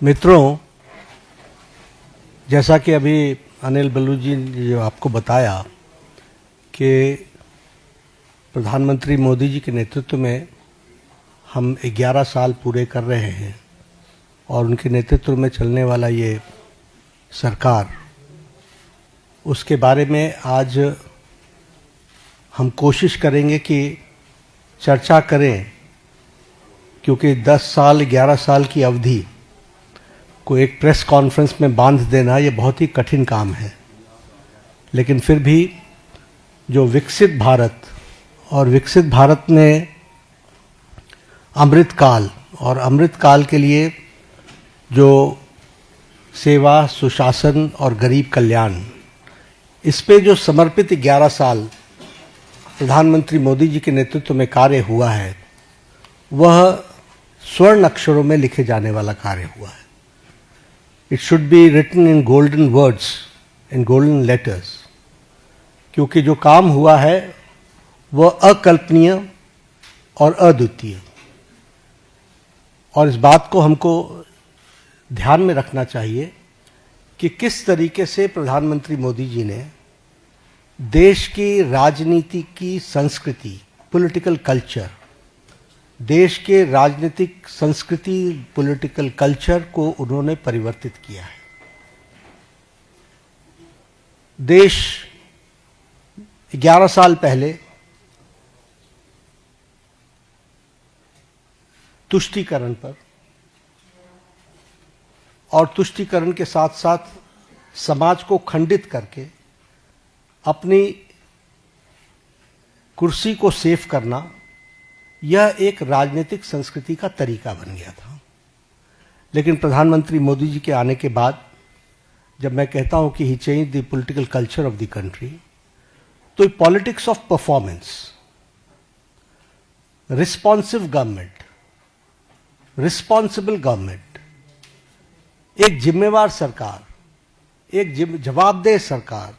मित्रों, जैसा कि अभी अनिल बलूच जी ने जो आपको बताया कि प्रधानमंत्री मोदी जी के नेतृत्व में हम 11 साल पूरे कर रहे हैं और उनके नेतृत्व में चलने वाला ये सरकार, उसके बारे में आज हम कोशिश करेंगे कि चर्चा करें, क्योंकि 10 साल 11 साल की अवधि को एक प्रेस कॉन्फ्रेंस में बांध देना ये बहुत ही कठिन काम है। लेकिन फिर भी जो विकसित भारत और विकसित भारत में अमृतकाल और अमृतकाल के लिए जो सेवा, सुशासन और गरीब कल्याण, इस पे जो समर्पित 11 साल प्रधानमंत्री मोदी जी के नेतृत्व में कार्य हुआ है, वह स्वर्ण अक्षरों में लिखे जाने वाला कार्य हुआ है। It should be written in golden words, in golden letters, क्योंकि जो काम हुआ है वह अकल्पनीय और अद्वितीय, और इस बात को हमको ध्यान में रखना चाहिए कि किस तरीके से प्रधानमंत्री मोदी जी ने देश की राजनीति की संस्कृति, पॉलिटिकल कल्चर, देश के राजनीतिक संस्कृति, पॉलिटिकल कल्चर को उन्होंने परिवर्तित किया है। देश 11 साल पहले तुष्टीकरण पर और तुष्टीकरण के साथ साथ समाज को खंडित करके अपनी कुर्सी को सेव करना, यह एक राजनीतिक संस्कृति का तरीका बन गया था। लेकिन प्रधानमंत्री मोदी जी के आने के बाद जब मैं कहता हूं कि he change the political culture of the country, तो politics of performance, responsive government, responsible government, एक जिम्मेवार सरकार, एक जवाबदेह सरकार,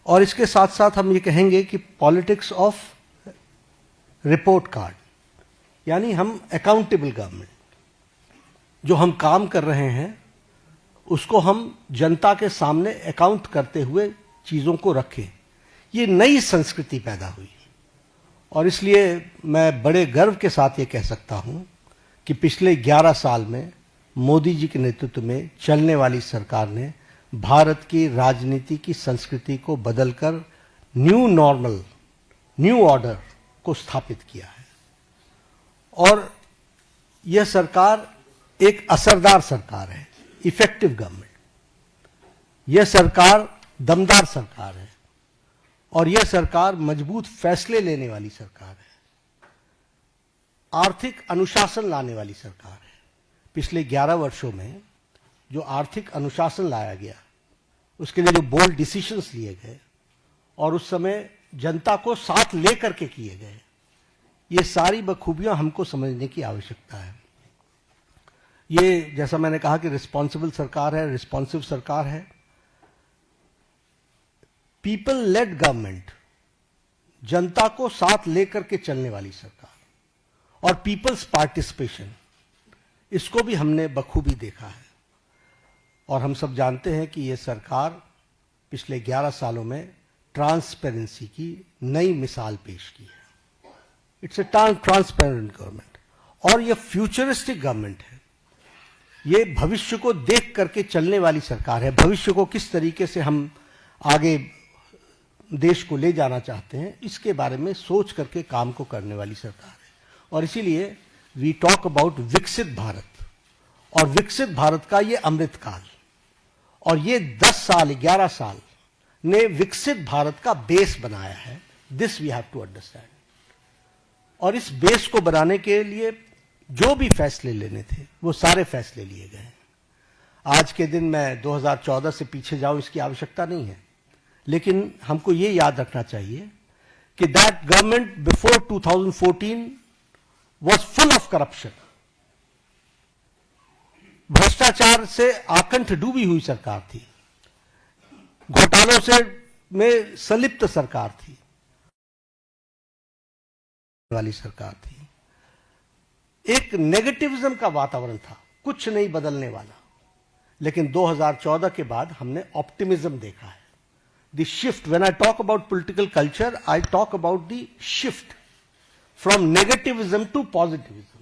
और इसके साथ साथ हम ये कहेंगे कि पॉलिटिक्स ऑफ रिपोर्ट कार्ड, यानी हम अकाउंटेबल गवर्नमेंट, जो हम काम कर रहे हैं उसको हम जनता के सामने अकाउंट करते हुए चीज़ों को रखें। ये नई संस्कृति पैदा हुई, और इसलिए मैं बड़े गर्व के साथ ये कह सकता हूँ कि पिछले 11 साल में मोदी जी के नेतृत्व में चलने वाली सरकार ने भारत की राजनीति की संस्कृति को बदलकर न्यू नॉर्मल, न्यू ऑर्डर को स्थापित किया है। और यह सरकार एक असरदार सरकार है, इफेक्टिव गवर्नमेंट। यह सरकार दमदार सरकार है, और यह सरकार मजबूत फैसले लेने वाली सरकार है, आर्थिक अनुशासन लाने वाली सरकार है। पिछले 11 वर्षों में जो आर्थिक अनुशासन लाया गया, उसके लिए जो बोल्ड डिसीजंस लिए गए और उस समय जनता को साथ लेकर के किए गए, ये सारी बखूबियां हमको समझने की आवश्यकता है। ये जैसा मैंने कहा कि रिस्पॉन्सिबल सरकार है, रिस्पॉन्सिव सरकार है, पीपल लेड गवर्नमेंट, जनता को साथ लेकर के चलने वाली सरकार, और पीपल्स पार्टिसिपेशन, इसको भी हमने बखूबी देखा है। और हम सब जानते हैं कि ये सरकार पिछले 11 सालों में ट्रांसपेरेंसी की नई मिसाल पेश की है। इट्स ए ट्रांसपेरेंट गवर्नमेंट, और ये फ्यूचरिस्टिक गवर्नमेंट है। ये भविष्य को देख करके चलने वाली सरकार है। भविष्य को किस तरीके से हम आगे देश को ले जाना चाहते हैं, इसके बारे में सोच करके काम को करने वाली सरकार है। और इसीलिए वी टॉक अबाउट विकसित भारत, और विकसित भारत का ये अमृतकाल, और ये 10 साल 11 साल ने विकसित भारत का बेस बनाया है। This we have to understand. और इस बेस को बनाने के लिए जो भी फैसले लेने थे, वो सारे फैसले लिए गए। आज के दिन मैं 2014 से पीछे जाऊं, इसकी आवश्यकता नहीं है, लेकिन हमको ये याद रखना चाहिए कि that government before 2014 was full of corruption. भ्रष्टाचार से आकंठ डूबी हुई सरकार थी, घोटालों से में संलिप्त सरकार थी, वाली सरकार थी। एक नेगेटिविज्म का वातावरण था, कुछ नहीं बदलने वाला, लेकिन 2014 के बाद हमने ऑप्टिमिज्म देखा है. The shift, when I talk about political culture, I talk about the shift from negativism to positivism.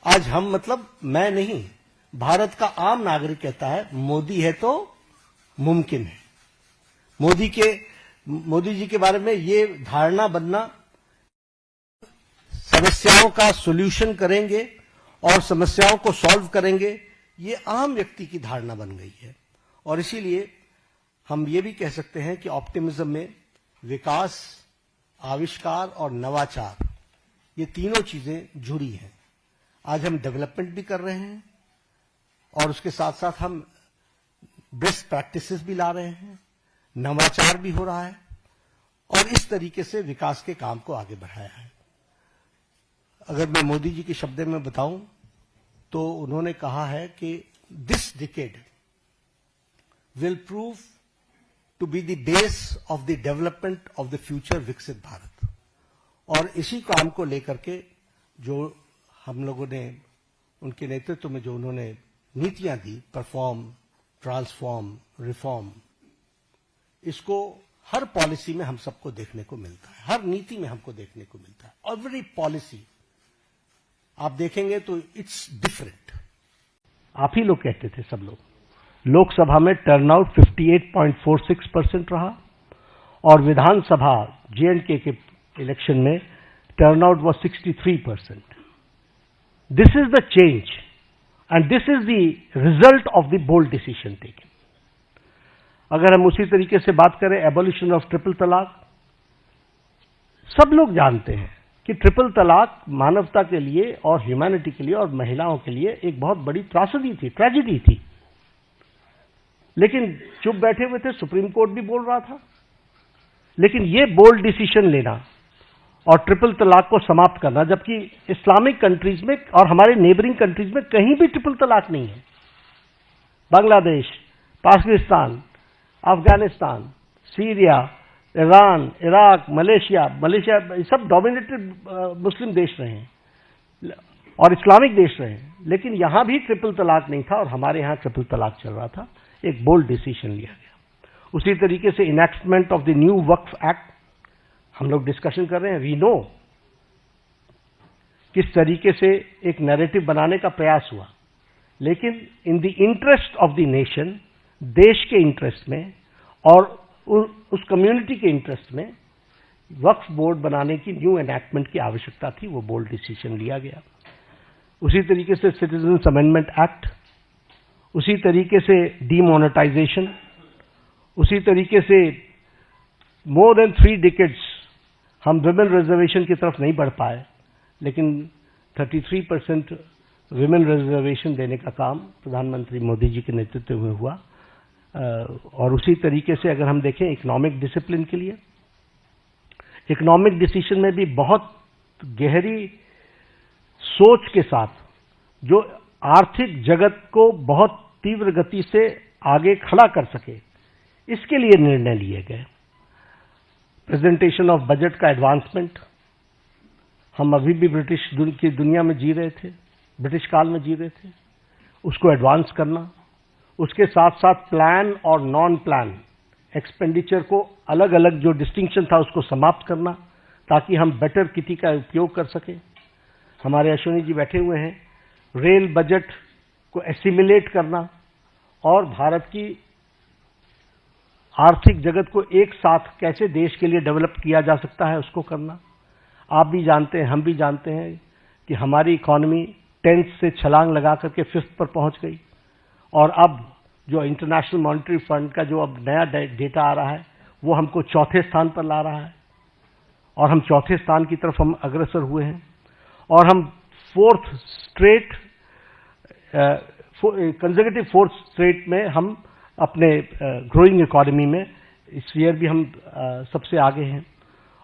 आज हम मतलब मैं नहीं, भारत का आम नागरिक कहता है मोदी है तो मुमकिन है. मोदी जी के बारे में ये धारणा बनना, समस्याओं का सॉल्यूशन करेंगे और समस्याओं को सॉल्व करेंगे, ये आम व्यक्ति की धारणा बन गई है. और इसीलिए हम ये भी कह सकते हैं कि ऑप्टिमिज्म में विकास, आविष्कार और नवाचार, ये तीनों चीजें जुड़ी हैं. आज हम डेवलपमेंट भी कर रहे हैं और उसके साथ साथ हम बेस्ट प्रैक्टिसेस भी ला रहे हैं, नवाचार भी हो रहा है और इस तरीके से विकास के काम को आगे बढ़ाया है. अगर मैं मोदी जी के शब्द में बताऊं तो उन्होंने कहा है कि this decade will prove to be the base of the development of the future Viksit Bharat. और इसी काम को लेकर के जो हम लोगों ने उनके नेतृत्व में जो उन्होंने नीतियां दी, परफॉर्म, ट्रांसफॉर्म, रिफॉर्म, इसको हर पॉलिसी में हम सबको देखने को मिलता है, हर नीति में हमको देखने को मिलता है. एवरी पॉलिसी आप देखेंगे तो इट्स डिफरेंट. आप ही लोग कहते थे, सब लोग, लोकसभा में टर्नआउट 58.46% रहा और विधानसभा J&K के इलेक्शन में turnout was 63%. This is the change and this is the result of the bold decision taken. अगर हम उसी तरीके से बात करें एबॉलिशन ऑफ ट्रिपल तलाक, सब लोग जानते हैं कि ट्रिपल तलाक मानवता के लिए और ह्यूमैनिटी के लिए और महिलाओं के लिए एक बहुत बड़ी त्रासदी थी, ट्रेजेडी थी. लेकिन चुप बैठे हुए थे, सुप्रीम कोर्ट भी बोल रहा था. लेकिन ये बोल्ड डिसीजन लेना और ट्रिपल तलाक को समाप्त करना, जबकि इस्लामिक कंट्रीज में और हमारे नेबरिंग कंट्रीज में कहीं भी ट्रिपल तलाक नहीं है. Bangladesh, Pakistan, Afghanistan, Syria, Iran, Iraq, Malaysia सब डोमिनेटेड मुस्लिम देश रहे हैं और इस्लामिक देश रहे हैं. लेकिन यहां भी ट्रिपल तलाक नहीं था और हमारे यहां ट्रिपल तलाक चल रहा था. एक बोल्ड डिसीजन लिया गया. उसी तरीके से enactment of the new Waqf act हम लोग डिस्कशन कर रहे हैं. वी नो किस तरीके से एक नैरेटिव बनाने का प्रयास हुआ, लेकिन in the interest of the nation, देश के इंटरेस्ट में और उस कम्युनिटी के इंटरेस्ट में वक्फ बोर्ड बनाने की न्यू एनैक्टमेंट की आवश्यकता थी. वो बोल्ड डिसीजन लिया गया. उसी तरीके से सिटीजन्स अमेंडमेंट एक्ट, उसी तरीके से डीमोनेटाइजेशन, उसी तरीके से मोर देन 3 डिकेड्स हम विमेन रिजर्वेशन की तरफ नहीं बढ़ पाए, लेकिन 33% विमेन रिजर्वेशन देने का काम प्रधानमंत्री मोदी जी के नेतृत्व में हुआ. और उसी तरीके से अगर हम देखें इकोनॉमिक डिसिप्लिन के लिए, इकोनॉमिक डिसीजन में भी बहुत गहरी सोच के साथ जो आर्थिक जगत को बहुत तीव्र गति से आगे खड़ा कर सके, इसके लिए निर्णय लिए गए. प्रेजेंटेशन ऑफ बजट का एडवांसमेंट, हम अभी भी ब्रिटिश की दुनिया में जी रहे थे, ब्रिटिश काल में जी रहे थे, उसको एडवांस करना. उसके साथ साथ प्लान और नॉन प्लान एक्सपेंडिचर को अलग अलग जो डिस्टिंक्शन था उसको समाप्त करना, ताकि हम बेटर किटी का उपयोग कर सकें. हमारे अश्विनी जी बैठे हुए हैं. रेल बजट को एसिमिलेट करना और भारत की आर्थिक जगत को एक साथ कैसे देश के लिए डेवलप किया जा सकता है उसको करना. आप भी जानते हैं, हम भी जानते हैं कि हमारी इकोनॉमी 10th से छलांग लगा करके 5th पर पहुंच गई और अब जो इंटरनेशनल मॉनेटरी फंड का जो अब नया डेटा आ रहा है वो हमको 4थे स्थान पर ला रहा है और हम 4थे स्थान की तरफ हम अग्रसर हुए हैं. और हम 4th straight conservative 4th straight में हम अपने ग्रोइंग इकोनॉमी में इस ईयर भी हम सबसे आगे हैं.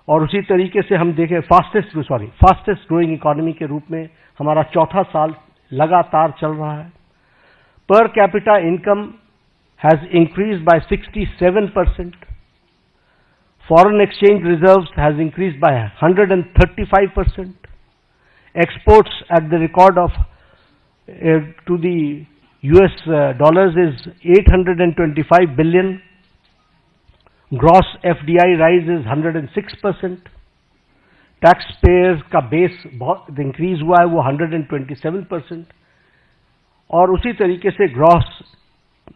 और उसी तरीके से हम देखें फास्टेस्ट ग्रोइंग इकोनॉमी के रूप में हमारा 4था साल लगातार चल रहा है. Per capita income has increased by 67%. Foreign exchange reserves has increased by 135%. exports at the record of to the US dollars is 825 billion. Gross FDI rise is 106%. Taxpayers का बेस बहुत इंक्रीज हुआ है, वो 127%. और उसी तरीके से ग्रॉस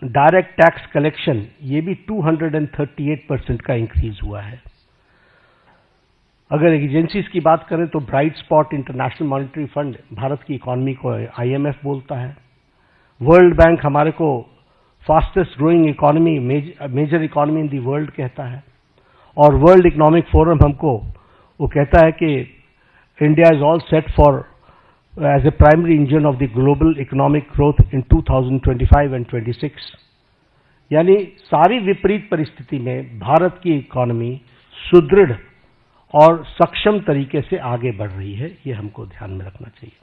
डायरेक्ट टैक्स कलेक्शन ये भी 238% का इंक्रीज हुआ है. अगर एजेंसीज की बात करें तो bright spot international monetary fund Bharat की इकोनॉमी को IMF बोलता है. वर्ल्ड बैंक हमारे को fastest growing economy, major economy in the world कहता है. और वर्ल्ड इकोनॉमिक फोरम हमको वो कहता है कि India is all set for as a primary engine of the global economic growth in 2025 and 26. यानी सारी विपरीत परिस्थिति में भारत की इकोनॉमी सुदृढ़ और सक्षम तरीके से आगे बढ़ रही है. ये हमको ध्यान में रखना चाहिए.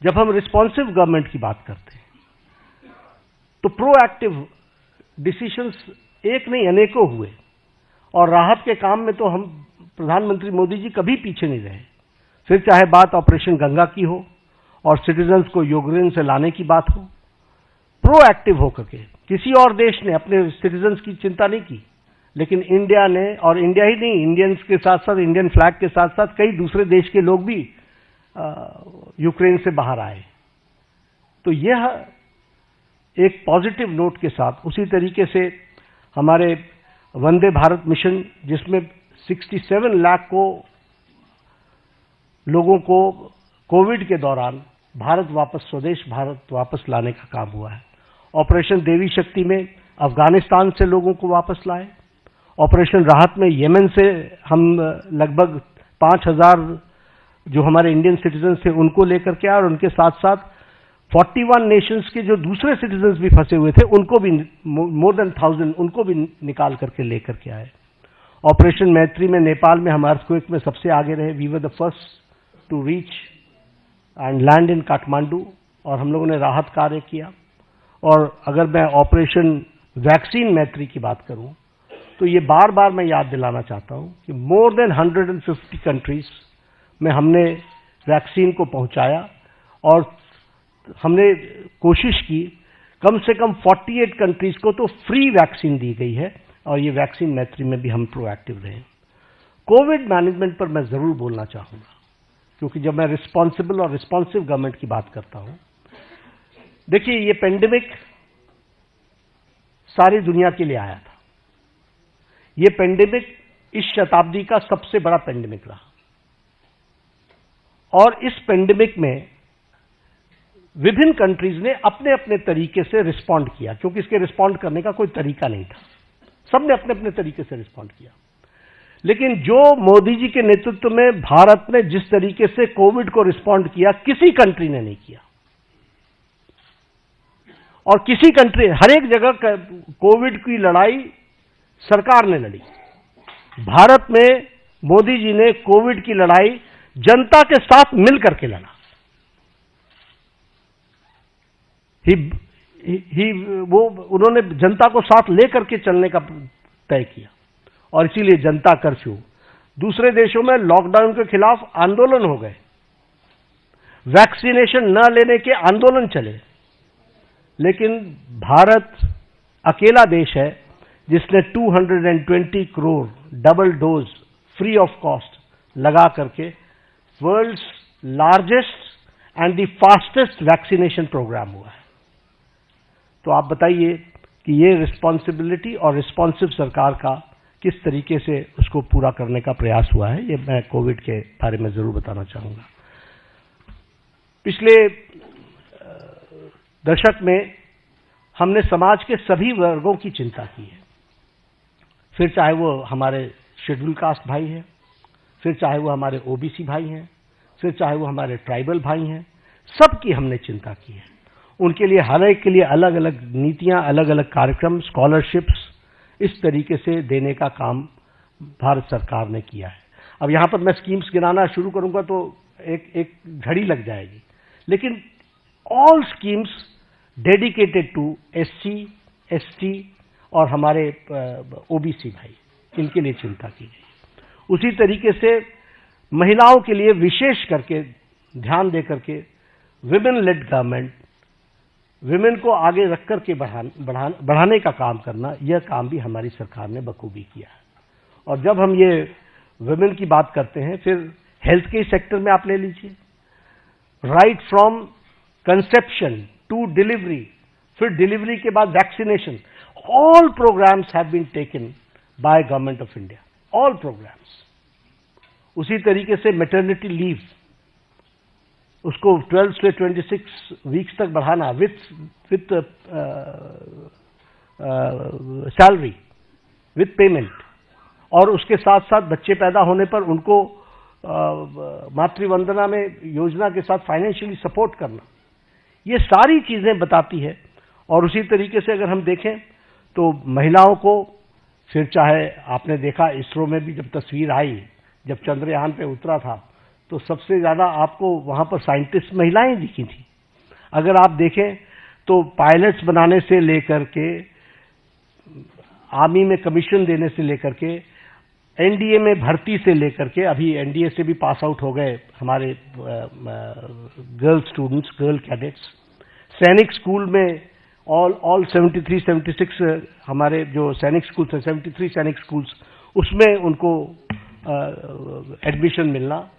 जब हम रिस्पॉन्सिव गवर्नमेंट की बात करते हैं तो प्रोएक्टिव डिसीजंस एक नहीं अनेकों हुए. और राहत के काम में तो हम प्रधानमंत्री मोदी जी कभी पीछे नहीं रहे. फिर चाहे बात ऑपरेशन गंगा की हो और सिटीजन्स को यूक्रेन से लाने की बात हो, प्रोएक्टिव होकर के किसी और देश ने अपने सिटीजन्स की चिंता नहीं की, लेकिन इंडिया ने, और इंडिया ही नहीं, इंडियंस के साथ साथ, इंडियन फ्लैग के साथ साथ कई दूसरे देश के लोग भी यूक्रेन से बाहर आए. तो यह एक पॉजिटिव नोट के साथ उसी तरीके से हमारे वंदे भारत मिशन, जिसमें 67 लाख लोगों को कोविड के दौरान भारत वापस, स्वदेश भारत वापस लाने का काम हुआ है. ऑपरेशन देवी शक्ति में अफगानिस्तान से लोगों को वापस लाए. ऑपरेशन राहत में येमेन से हम लगभग 5,000 जो हमारे इंडियन सिटीजन थे उनको लेकर के आए, और उनके साथ साथ 41 नेशंस के जो दूसरे सिटीजन्स भी फंसे हुए थे उनको भी, मोर देन 1000 उनको भी निकाल करके लेकर के आए. ऑपरेशन मैत्री में नेपाल में हम अर्थक्वेक में सबसे आगे रहे. We were the first to reach and land in Kathmandu, और हम लोगों ने राहत कार्य किया. और अगर मैं ऑपरेशन वैक्सीन मैत्री की बात करूं तो ये बार बार मैं याद दिलाना चाहता हूं कि मोर देन 150 कंट्रीज में हमने वैक्सीन को पहुंचाया. और हमने कोशिश की, कम से कम 48 कंट्रीज को तो फ्री वैक्सीन दी गई है. और ये वैक्सीन मैत्री में भी हम प्रोएक्टिव रहे. कोविड मैनेजमेंट पर मैं जरूर बोलना चाहूंगा, क्योंकि जब मैं रिस्पॉन्सिबल और रिस्पॉन्सिव गवर्नमेंट की बात करता हूं, देखिए ये पेंडेमिक सारी दुनिया के लिए आया था. ये पेंडेमिक इस शताब्दी का सबसे बड़ा पेंडेमिक रहा. और इस पेंडेमिक में विभिन्न कंट्रीज ने अपने अपने तरीके से रिस्पॉन्ड किया, क्योंकि इसके रिस्पॉन्ड करने का कोई तरीका नहीं था. सबने अपने अपने तरीके से रिस्पॉन्ड किया. लेकिन जो मोदी जी के नेतृत्व में भारत ने जिस तरीके से कोविड को रिस्पॉन्ड किया, किसी कंट्री ने नहीं किया. और किसी कंट्री, हर एक जगह कोविड की लड़ाई सरकार ने लड़ी. भारत में मोदी जी ने कोविड की लड़ाई जनता के साथ मिलकर के लड़ा. उन्होंने जनता को साथ लेकर के चलने का तय किया. और इसीलिए जनता कर्फ्यू, दूसरे देशों में लॉकडाउन के खिलाफ आंदोलन हो गए, वैक्सीनेशन न लेने के आंदोलन चले. लेकिन भारत अकेला देश है जिसने 220 crore double dose free of cost लगा करके world's largest and the fastest vaccination programme हुआ है. तो आप बताइए कि ये रिस्पॉन्सिबिलिटी और रिस्पॉन्सिव सरकार का किस तरीके से उसको पूरा करने का प्रयास हुआ है. ये मैं कोविड के बारे में जरूर बताना चाहूंगा. पिछले दशक में हमने समाज के सभी वर्गों की चिंता की है. फिर चाहे वो हमारे शेड्यूल कास्ट भाई हैं, फिर चाहे वो हमारे ओबीसी भाई हैं, फिर चाहे वो हमारे ट्राइबल भाई हैं, सबकी हमने चिंता की है. उनके लिए हर एक के लिए अलग अलग नीतियां, अलग अलग कार्यक्रम, स्कॉलरशिप्स इस तरीके से देने का काम भारत सरकार ने किया है. अब यहां पर मैं स्कीम्स गिनाना शुरू करूंगा तो एक घड़ी लग जाएगी. लेकिन all schemes dedicated to SC, ST और हमारे ओबीसी भाई, इनके लिए चिंता की गई. उसी तरीके से महिलाओं के लिए विशेष करके ध्यान देकर के विमेन लेड गवर्नमेंट, विमेन को आगे रख करके बढ़ाने का काम करना, यह काम भी हमारी सरकार ने बखूबी किया है। और जब हम ये विमेन की बात करते हैं, फिर हेल्थ के सेक्टर में आप ले लीजिए, right from conception to delivery, फिर डिलीवरी के बाद vaccination, all programmes have been taken by government of India, all programmes. उसी तरीके से मैटरनिटी लीव, उसको 12 से 26 वीक्स तक बढ़ाना विथ सैलरी, विथ पेमेंट, और उसके साथ साथ बच्चे पैदा होने पर उनको मातृवंदना में योजना के साथ फाइनेंशियली सपोर्ट करना, ये सारी चीजें बताती है। और उसी तरीके से अगर हम देखें तो महिलाओं को, फिर चाहे आपने देखा इसरो में भी जब तस्वीर आई, जब चंद्रयान पे उतरा था, तो सबसे ज्यादा आपको वहां पर साइंटिस्ट महिलाएं दिखी थी। अगर आप देखें तो पायलट्स बनाने से लेकर के, आर्मी में कमीशन देने से लेकर के, एनडीए में भर्ती से लेकर के, अभी एनडीए से भी पास आउट हो गए हमारे गर्ल स्टूडेंट्स, गर्ल कैडेट्स, सैनिक स्कूल में ऑल 73-76 हमारे जो सैनिक स्कूल थे, 73 सैनिक स्कूल्स, उसमें उनको एडमिशन मिलना।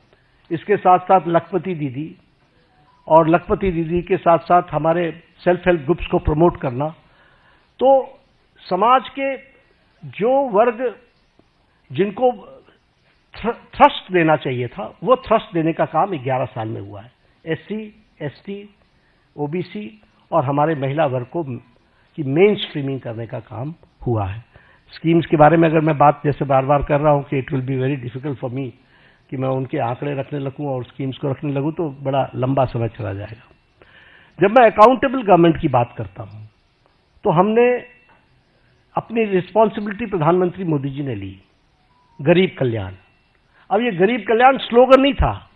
इसके साथ साथ लखपति दीदी, और लखपति दीदी के साथ साथ हमारे सेल्फ हेल्प ग्रुप्स को प्रमोट करना। तो समाज के जो वर्ग जिनको थ्रस्ट देना चाहिए था, वो थ्रस्ट देने का काम 11 साल में हुआ है। एससी, एसटी, ओबीसी और हमारे महिला वर्ग को की मेन स्ट्रीमिंग करने का काम हुआ है। स्कीम्स के बारे में अगर मैं बात जैसे बार बार कर रहा हूं कि it will be very difficult for me कि मैं उनके आंकड़े रखने लगूं और स्कीम्स को रखने लगूं तो बड़ा लंबा समय चला जाएगा। जब मैं अकाउंटेबल गवर्नमेंट की बात करता हूं तो हमने अपनी रिस्पॉन्सिबिलिटी प्रधानमंत्री मोदी जी ने ली, गरीब कल्याण। अब ये गरीब कल्याण स्लोगन नहीं था,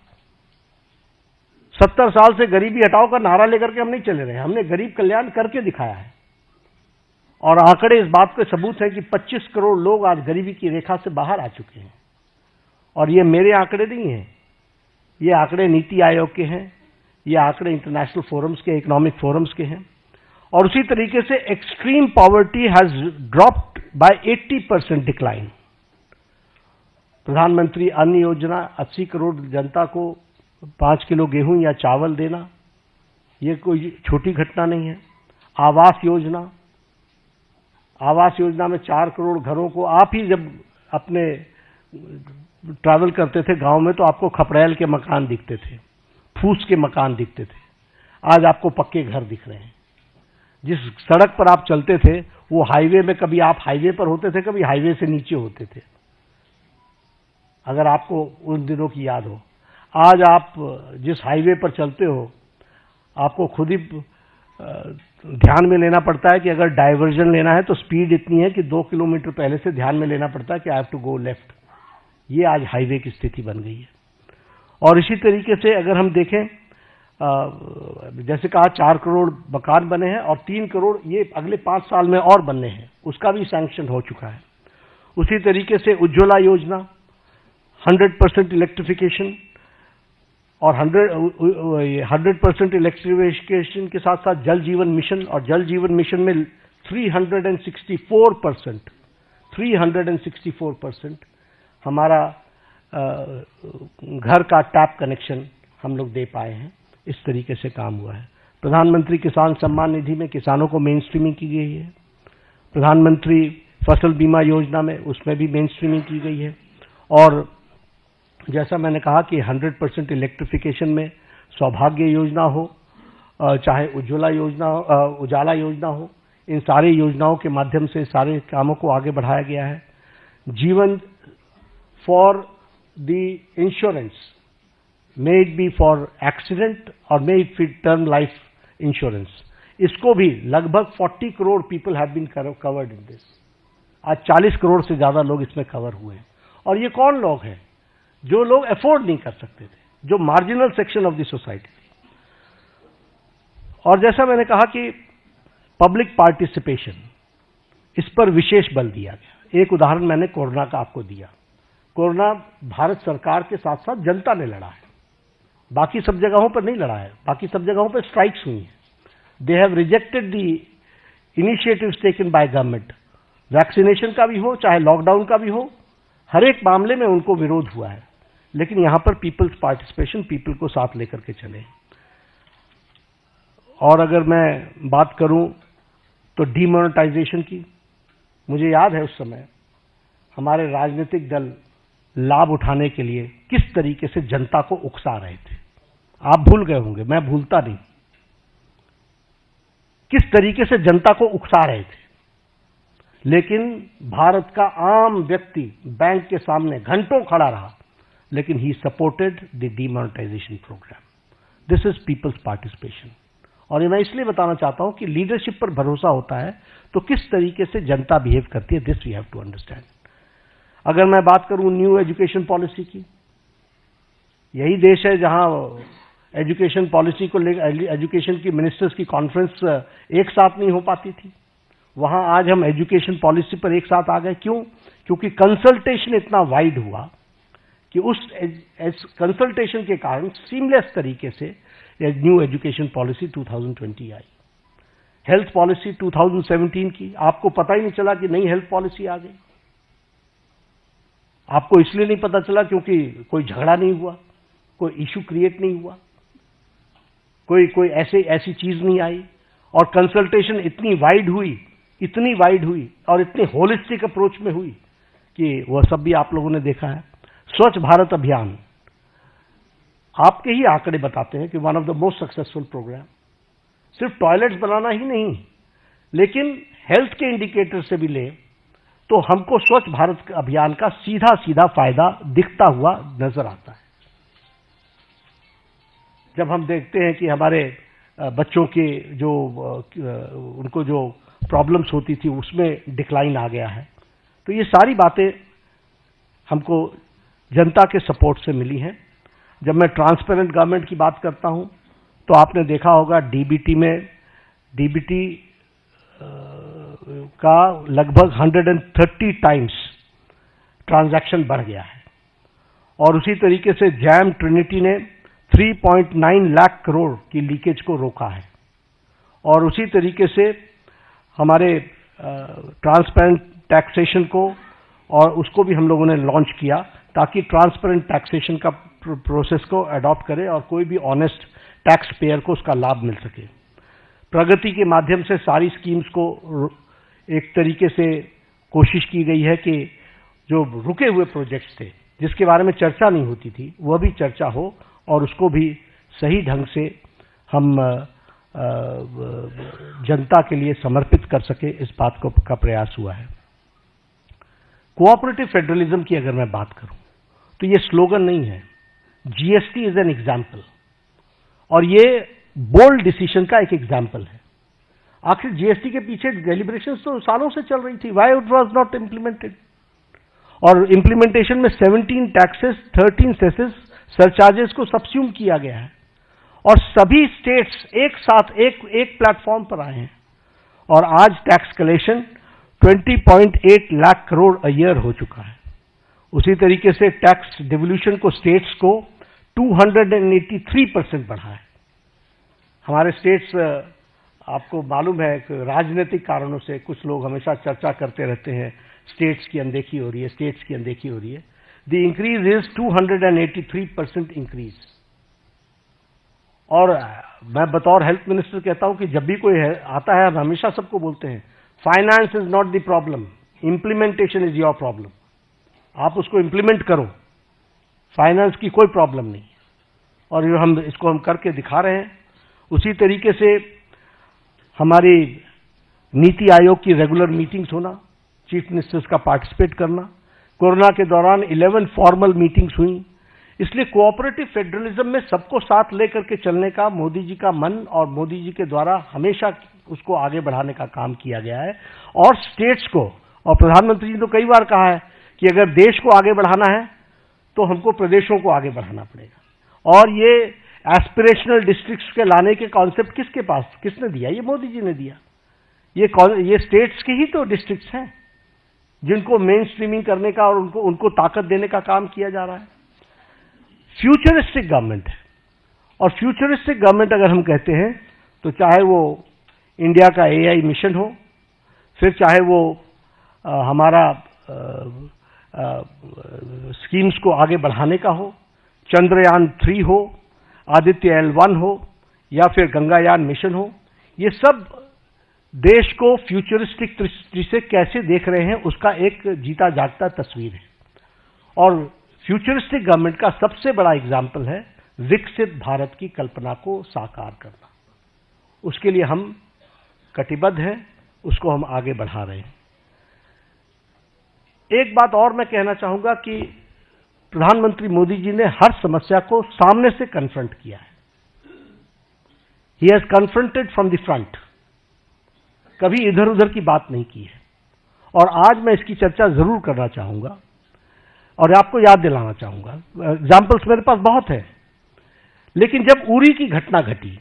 70 साल से गरीबी हटाओ का नारा लेकर के हम नहीं चले रहे, हमने गरीब कल्याण करके दिखाया है। और आंकड़े इस बात के सबूत है कि 25 करोड़ लोग आज गरीबी की रेखा से बाहर आ चुके हैं। और ये मेरे आंकड़े नहीं हैं, ये आंकड़े नीति आयोग के हैं, ये आंकड़े इंटरनेशनल फोरम्स के, इकोनॉमिक फोरम्स के हैं। और उसी तरीके से extreme poverty has dropped by 80% decline. Pradhanmantri Anna योजना, 80 करोड़ जनता को 5 किलो गेहूं या चावल देना, ये कोई छोटी घटना नहीं है। आवास योजना, आवास योजना में 4 करोड़ घरों को, आप ही जब अपने ट्रैवल करते थे गांव में तो आपको खपड़ैल के मकान दिखते थे, फूस के मकान दिखते थे, आज आपको पक्के घर दिख रहे हैं। जिस सड़क पर आप चलते थे वो हाईवे में, कभी आप हाईवे पर होते थे, कभी हाईवे से नीचे होते थे, अगर आपको उन दिनों की याद हो। आज आप जिस हाईवे पर चलते हो आपको खुद ही ध्यान में लेना पड़ता है कि अगर डाइवर्जन लेना है तो स्पीड इतनी है कि 2 किलोमीटर पहले से ध्यान में लेना पड़ता है कि I have to go left. ये आज हाईवे की स्थिति बन गई है। और इसी तरीके से अगर हम देखें, जैसे कहा 4 करोड़ मकान बने हैं और 3 करोड़ ये अगले 5 साल में और बनने हैं, उसका भी सैंक्शन हो चुका है। उसी तरीके से उज्ज्वला योजना, 100% इलेक्ट्रिफिकेशन, और 100% इलेक्ट्रिफिकेशन के साथ साथ जल जीवन मिशन, और जल जीवन मिशन में 364% हमारा घर का टैप कनेक्शन हम लोग दे पाए हैं। इस तरीके से काम हुआ है। प्रधानमंत्री किसान सम्मान निधि में किसानों को मेन स्ट्रीमिंग की गई है। प्रधानमंत्री फसल बीमा योजना में उसमें भी मेन स्ट्रीमिंग की गई है। और जैसा मैंने कहा कि 100% इलेक्ट्रिफिकेशन में सौभाग्य योजना हो, चाहे उज्ज्वला योजना, उजाला योजना हो, इन सारी योजनाओं के माध्यम से सारे कामों को आगे बढ़ाया गया है। जीवन for the insurance, may it be for accident और may it be term life insurance, इसको भी लगभग 40 crore people have been covered in this. आज 40 करोड़ से ज्यादा लोग इसमें कवर हुए हैं। और ये कौन लोग हैं? जो लोग अफोर्ड नहीं कर सकते थे, जो marginal section of the society थी। और जैसा मैंने कहा कि पब्लिक पार्टिसिपेशन, इस पर विशेष बल दिया गया। एक उदाहरण मैंने कोरोना का आपको दिया। कोरोना भारत सरकार के साथ साथ जनता ने लड़ा है, बाकी सब जगहों पर नहीं लड़ा है, बाकी सब जगहों पर स्ट्राइक्स हुई हैं। They have rejected the initiatives taken by government, vaccination का भी हो चाहे लॉकडाउन का भी हो, हर एक मामले में उनको विरोध हुआ है। लेकिन यहां पर पीपल्स पार्टिसिपेशन, पीपल को साथ लेकर के चले। और अगर मैं बात करूं तो डीमोनेटाइजेशन की, मुझे याद है उस समय हमारे राजनीतिक दल लाभ उठाने के लिए किस तरीके से जनता को उकसा रहे थे। आप भूल गए होंगे, मैं भूलता नहीं, किस तरीके से जनता को उकसा रहे थे। लेकिन भारत का आम व्यक्ति बैंक के सामने घंटों खड़ा रहा, लेकिन he supported the demonetisation programme. This is people's participation. और ये मैं इसलिए बताना चाहता हूं कि लीडरशिप पर भरोसा होता है तो किस तरीके से जनता बिहेव करती है, this we have to understand. अगर मैं बात करूं न्यू एजुकेशन पॉलिसी की, यही देश है जहां एजुकेशन पॉलिसी को लेकर एजुकेशन की मिनिस्टर्स की कॉन्फ्रेंस एक साथ नहीं हो पाती थी, वहां आज हम एजुकेशन पॉलिसी पर एक साथ आ गए। क्यों? क्योंकि कंसल्टेशन इतना वाइड हुआ कि उस कंसल्टेशन के कारण सीमलेस तरीके से न्यू एजुकेशन पॉलिसी 2020 आई। हेल्थ पॉलिसी 2017 की, आपको पता ही नहीं चला कि नई हेल्थ पॉलिसी आ गई। आपको इसलिए नहीं पता चला क्योंकि कोई झगड़ा नहीं हुआ, कोई इश्यू क्रिएट नहीं हुआ, कोई ऐसी चीज नहीं आई। और कंसल्टेशन इतनी वाइड हुई और इतनी होलिस्टिक अप्रोच में हुई कि वह सब भी आप लोगों ने देखा है। स्वच्छ भारत अभियान, आपके ही आंकड़े बताते हैं कि one of the most successful programme. सिर्फ टॉयलेट्स बनाना ही नहीं, लेकिन हेल्थ के इंडिकेटर से भी ले तो हमको स्वच्छ भारत अभियान का सीधा सीधा फायदा दिखता हुआ नजर आता है। जब हम देखते हैं कि हमारे बच्चों के जो उनको जो प्रॉब्लम्स होती थी उसमें डिक्लाइन आ गया है, तो ये सारी बातें हमको जनता के सपोर्ट से मिली हैं। जब मैं ट्रांसपेरेंट गवर्नमेंट की बात करता हूं तो आपने देखा होगा डीबीटी का लगभग 130 टाइम्स ट्रांजैक्शन बढ़ गया है। और उसी तरीके से जैम ट्रिनिटी ने 3.9 लाख करोड़ की लीकेज को रोका है। और उसी तरीके से हमारे ट्रांसपेरेंट टैक्सेशन को और उसको भी हम लोगों ने लॉन्च किया ताकि ट्रांसपेरेंट टैक्सेशन का प्रोसेस को अडॉप्ट करे और कोई भी ऑनेस्ट टैक्स पेयर को उसका लाभ मिल सके। प्रगति के माध्यम से सारी स्कीम्स को एक तरीके से कोशिश की गई है कि जो रुके हुए प्रोजेक्ट्स थे जिसके बारे में चर्चा नहीं होती थी वह भी चर्चा हो और उसको भी सही ढंग से हम जनता के लिए समर्पित कर सके, इस बात का प्रयास हुआ है। कोऑपरेटिव फेडरलिज्म की अगर मैं बात करूं तो ये स्लोगन नहीं है, जीएसटी इज एन एग्जाम्पल और ये बोल्ड डिसीजन का एक एग्जाम्पल है। आखिर जीएसटी के पीछे डेलिब्रेशंस तो सालों से चल रही थी, why it was not implemented. और इम्प्लीमेंटेशन में 17 टैक्सेस, 13 सेसेस, सरचार्जेस को सब्स्यूम किया गया है और सभी स्टेट्स एक साथ एक प्लेटफॉर्म पर आए हैं और आज tax collection 20.8 lakh crore a year हो चुका है। उसी तरीके से टैक्स डिवोल्यूशन को स्टेट्स को 283% बढ़ा है। हमारे स्टेट्स, आपको मालूम है कि राजनीतिक कारणों से कुछ लोग हमेशा चर्चा करते रहते हैं स्टेट्स की अनदेखी हो रही है, स्टेट्स की अनदेखी हो रही है। The increase is 283% increase. और मैं बतौर हेल्थ मिनिस्टर कहता हूं कि जब भी कोई आता है हम हमेशा सबको बोलते हैं finance is not the problem, implementation is your problem. आप उसको इंप्लीमेंट करो, फाइनेंस की कोई प्रॉब्लम नहीं। और ये इसको हम करके दिखा रहे हैं। उसी तरीके से हमारी नीति आयोग की रेगुलर मीटिंग्स होना, चीफ मिनिस्टर्स का पार्टिसिपेट करना, कोरोना के दौरान 11 फॉर्मल मीटिंग्स हुई। इसलिए कोऑपरेटिव फेडरलिज्म में सबको साथ लेकर के चलने का मोदी जी का मन और मोदी जी के द्वारा हमेशा उसको आगे बढ़ाने का काम किया गया है। और स्टेट्स को, और प्रधानमंत्री जी ने तो कई बार कहा है कि अगर देश को आगे बढ़ाना है तो हमको प्रदेशों को आगे बढ़ाना पड़ेगा। और ये एस्पिरेशनल डिस्ट्रिक्ट्स के लाने के कॉन्सेप्ट किसने दिया? ये मोदी जी ने दिया। ये स्टेट्स के ही तो डिस्ट्रिक्ट्स हैं जिनको मेन स्ट्रीमिंग करने का और उनको ताकत देने का काम किया जा रहा है। फ्यूचरिस्टिक गवर्नमेंट है। और फ्यूचरिस्टिक गवर्नमेंट अगर हम कहते हैं तो चाहे वो इंडिया का एआई मिशन हो, फिर चाहे वो हमारा स्कीम्स को आगे बढ़ाने का हो, चंद्रयान 3 हो, आदित्य L1 हो, या फिर गंगायान मिशन हो, ये सब देश को फ्यूचरिस्टिक दृष्टि से कैसे देख रहे हैं उसका एक जीता जागता तस्वीर है। और फ्यूचरिस्टिक गवर्नमेंट का सबसे बड़ा एग्जाम्पल है विकसित भारत की कल्पना को साकार करना। उसके लिए हम कटिबद्ध हैं, उसको हम आगे बढ़ा रहे हैं। एक बात और मैं कहना चाहूंगा कि प्रधानमंत्री मोदी जी ने हर समस्या को सामने से कन्फ्रंट किया है। He has confronted from the front, कभी इधर उधर की बात नहीं की है। और आज मैं इसकी चर्चा जरूर करना चाहूंगा और आपको याद दिलाना चाहूंगा। एग्जाम्पल्स मेरे पास बहुत है, लेकिन जब उरी की घटना घटी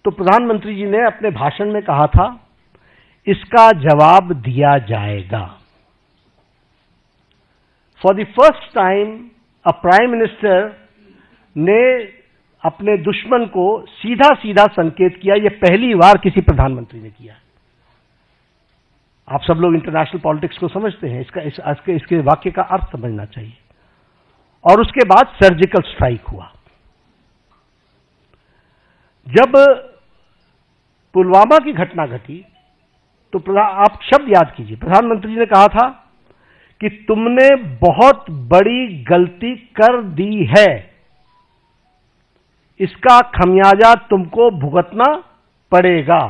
तो प्रधानमंत्री जी ने अपने भाषण में कहा था, इसका जवाब दिया जाएगा। For the first time a prime minister ने अपने दुश्मन को सीधा सीधा संकेत किया। यह पहली बार किसी प्रधानमंत्री ने किया। आप सब लोग इंटरनेशनल पॉलिटिक्स को समझते हैं, इसके वाक्य का अर्थ समझना चाहिए। और उसके बाद सर्जिकल स्ट्राइक हुआ। जब पुलवामा की घटना घटी तो आप शब्द याद कीजिए, प्रधानमंत्री ने कहा था कि तुमने बहुत बड़ी गलती कर दी है, इसका खमियाजा तुमको भुगतना पड़ेगा।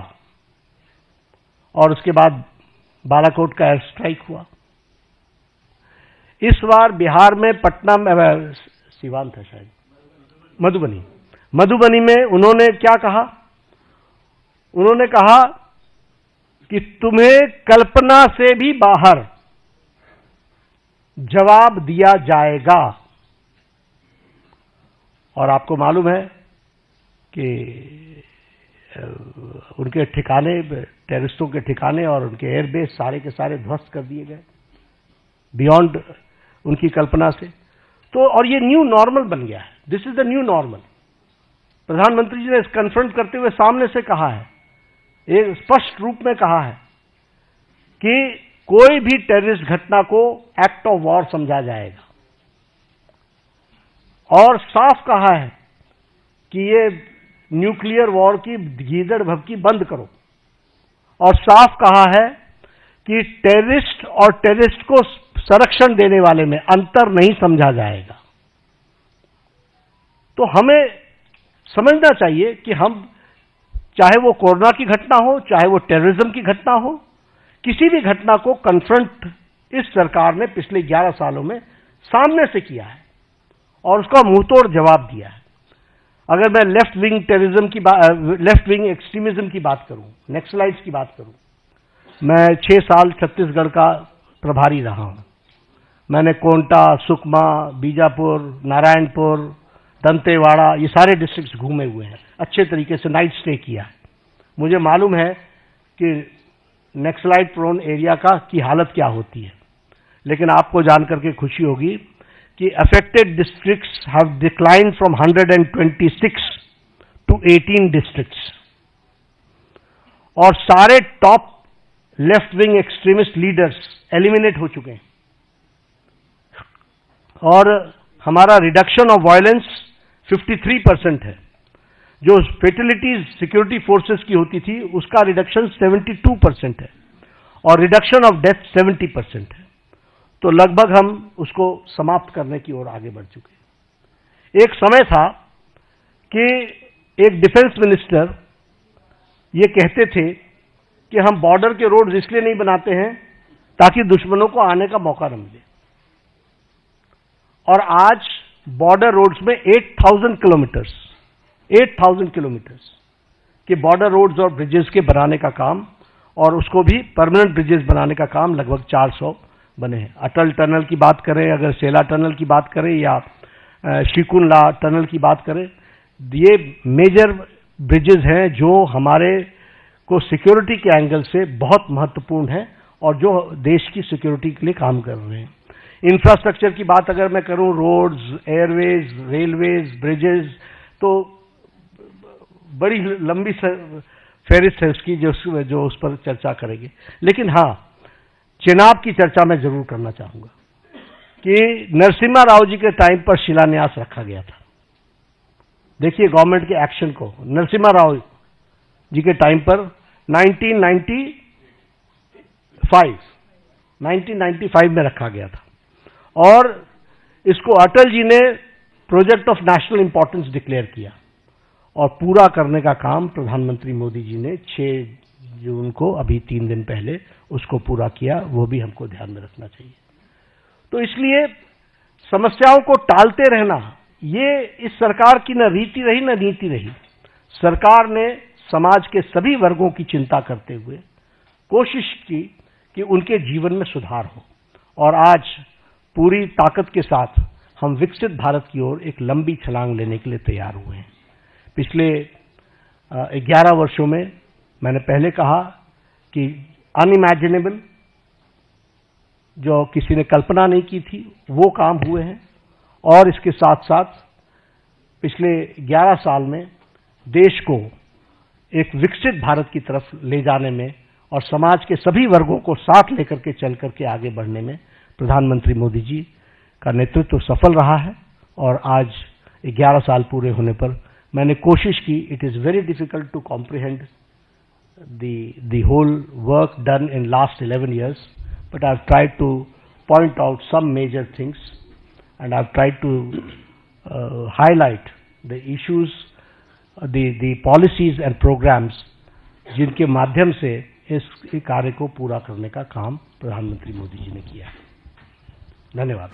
और उसके बाद बालाकोट का एयर स्ट्राइक हुआ। इस बार बिहार में पटना में, सीवान था शायद, मधुबनी में उन्होंने क्या कहा? उन्होंने कहा कि तुम्हें कल्पना से भी बाहर जवाब दिया जाएगा। और आपको मालूम है कि उनके ठिकाने, टेररिस्टों के ठिकाने और उनके एयरबेस सारे के सारे ध्वस्त कर दिए गए, बियॉन्ड उनकी कल्पना से। तो और ये न्यू नॉर्मल बन गया है। This is the new normal. प्रधानमंत्री जी ने कन्फ्रंट करते हुए सामने से कहा है, एक स्पष्ट रूप में कहा है कि कोई भी टेररिस्ट घटना को एक्ट ऑफ वॉर समझा जाएगा। और साफ कहा है कि ये न्यूक्लियर वॉर की गीदड़ भभकी बंद करो। और साफ कहा है कि टेररिस्ट और टेररिस्ट को संरक्षण देने वाले में अंतर नहीं समझा जाएगा। तो हमें समझना चाहिए कि हम, चाहे वो कोरोना की घटना हो, चाहे वो टेररिज्म की घटना हो, किसी भी घटना को कन्फ्रंट इस सरकार ने पिछले 11 सालों में सामने से किया है और उसका मुंहतोड़ जवाब दिया है। अगर मैं लेफ्ट विंग टेररिज्म की लेफ्ट विंग एक्सट्रीमिज्म की बात करूं, नक्सलाइट्स की बात करूं, मैं 6 साल छत्तीसगढ़ का प्रभारी रहा हूं। मैंने कोंटा, सुकमा, बीजापुर, नारायणपुर, दंतेवाड़ा, ये सारे डिस्ट्रिक्ट्स घूमे हुए हैं, अच्छे तरीके से नाइट स्टे किया है। मुझे मालूम है कि नक्सलाइट प्रोन एरिया की हालत क्या होती है। लेकिन आपको जानकर के खुशी होगी कि affected districts have declined from 126 to 18 districts. और सारे top left wing extremist leaders eliminate हो चुके हैं। और हमारा रिडक्शन ऑफ वायलेंस 53% है। जो फेटलिटीज सिक्योरिटी फोर्सेस की होती थी उसका रिडक्शन 72% है और रिडक्शन ऑफ डेथ 70% है। तो लगभग हम उसको समाप्त करने की ओर आगे बढ़ चुके। एक समय था कि एक डिफेंस मिनिस्टर ये कहते थे कि हम बॉर्डर के रोड्स इसलिए नहीं बनाते हैं ताकि दुश्मनों को आने का मौका न मिले। और आज बॉर्डर रोड्स में 8,000 किलोमीटर्स के बॉर्डर रोड्स और ब्रिजेस के बनाने का काम, और उसको भी परमानेंट ब्रिजेस बनाने का काम लगभग 400 बने हैं। अटल टनल की बात करें, अगर सेला टनल की बात करें या श्रीकुंडला टनल की बात करें, ये मेजर ब्रिजेस हैं जो हमारे को सिक्योरिटी के एंगल से बहुत महत्वपूर्ण है और जो देश की सिक्योरिटी के लिए काम कर रहे हैं। इंफ्रास्ट्रक्चर की बात अगर मैं करूं, रोड्स, एयरवेज, रेलवेज, ब्रिजेस, तो बड़ी लंबी फहरिस्त है उसकी, जो उस पर चर्चा करेंगे। लेकिन हाँ, चेनाब की चर्चा मैं जरूर करना चाहूंगा कि नरसिम्हा राव जी के टाइम पर शिलान्यास रखा गया था। देखिए गवर्नमेंट के एक्शन को, नरसिम्हा राव जी के टाइम पर 1995 में रखा गया था, और इसको अटल जी ने project of national importance declare किया, और पूरा करने का काम प्रधानमंत्री मोदी जी ने 6 जून को, अभी 3 दिन पहले, उसको पूरा किया। वो भी हमको ध्यान में रखना चाहिए। तो इसलिए समस्याओं को टालते रहना, ये इस सरकार की न रीति रही न नीति रही। सरकार ने समाज के सभी वर्गों की चिंता करते हुए कोशिश की कि उनके जीवन में सुधार हो, और आज पूरी ताकत के साथ हम विकसित भारत की ओर एक लंबी छलांग लेने के लिए तैयार हुए हैं। पिछले 11 वर्षों में मैंने पहले कहा कि अनइमेजिनेबल, जो किसी ने कल्पना नहीं की थी, वो काम हुए हैं। और इसके साथ साथ पिछले 11 साल में देश को एक विकसित भारत की तरफ ले जाने में और समाज के सभी वर्गों को साथ लेकर के चल करके आगे बढ़ने में प्रधानमंत्री मोदी जी का नेतृत्व सफल रहा है। और आज 11 साल पूरे होने पर मैंने कोशिश की, it is very difficult to comprehend the whole work done in last 11 years, but I've tried to point out some major things, and I've tried to highlight the issues, the policies and programs जिनके माध्यम से इस कार्य को पूरा करने का काम प्रधानमंत्री मोदी जी ने किया है। धन्यवाद।